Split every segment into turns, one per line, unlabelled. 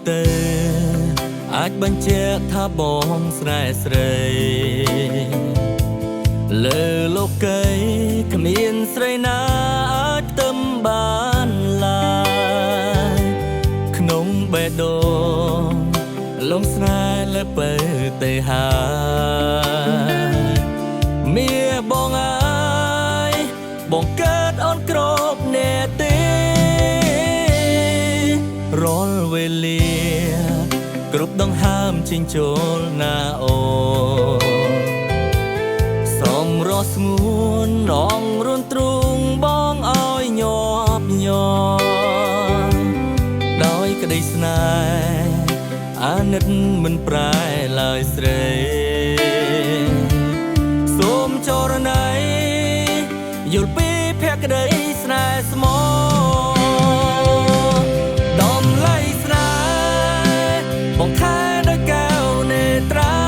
ទៅអាចបញ្ជាក់ថាបងស្រែស្រីលើលោកីគ្មានស្រីណាអាចទឹមបានឡើយក្នុងបេះដូងលងស្នេហ៍លើពេលទេហើយមាបងអើយបងកើតអូនក្របអ្នកទេរាល់វេលាគ្រប់ដង្ហើមចេញចូលណាអូសំរស់ស្ងួនរងរួនទ្រូងបងឲ្យញាប់ញ័រដោយក្តីស្នេហ៍អាណិតមិនប្រែឡើយស្រីសូមចរណៃយល់ពីភក្តីស្នេហ៍ស្មោបងខែដោយកែវនេត្រា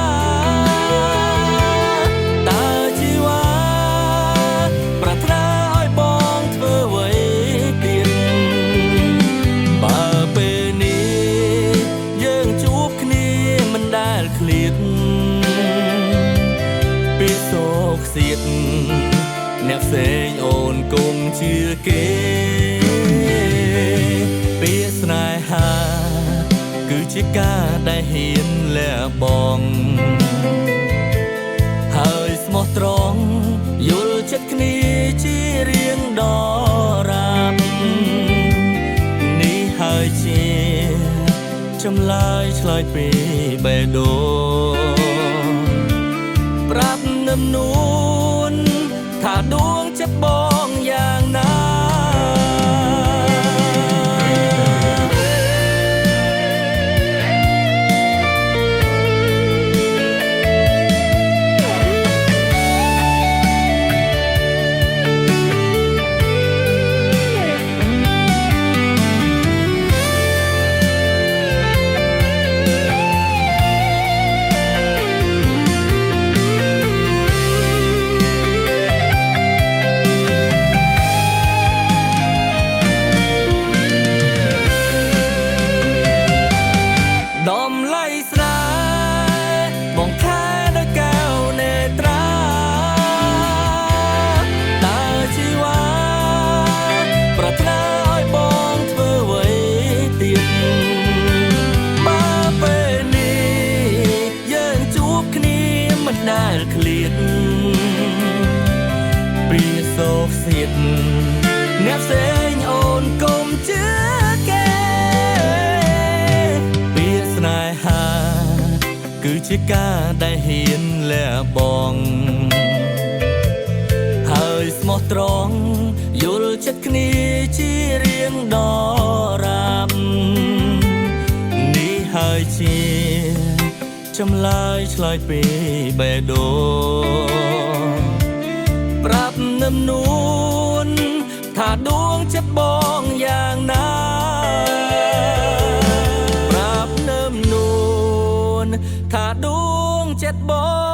តើជីវ៉ាប្រាថ្នាឲ្យបងធ្វើអ្វីទៀតបើពេលនេះយើងជួបគ្នាមិនដែលឃ្លាតពីសោកសៀតអ្នកផ្សេងអូនគង់ជឿគេពីស្នេហាគឺជាការដែលហ៊ានលះបង់ហើយស្មោះត្រង់យល់ចិត្តគ្នាជារៀងដរាបនេះហើយជាចម្លើយឆ្លើយពីបេះដូងប្រាប់នឹមនួនថាដួងចិត្តបងយ៉ាងណាបងខែដោយកែវនេត្រាតើជីវ៉ាប្រាថ្នាឲ្យបងធ្វើអ្វីទៀតបើពេលនេះយើងជួបគ្នាមិនដែលឃ្លាតពីសោកសៀតអ្នកផ្សេងអូនកុំជឿគេពីស្នេហាគឺជាការដែលហ៊ានលះបង់ហើយស្មោះត្រង់យល់ចិត្តគ្នាជារៀងដរាបនេះហើយជាចម្លើយឆ្លើយពីបេះដូងប្រាប់នឹមនួនថាដួងចិត្តបងយ៉ាងណាថាដួងចិត្តបង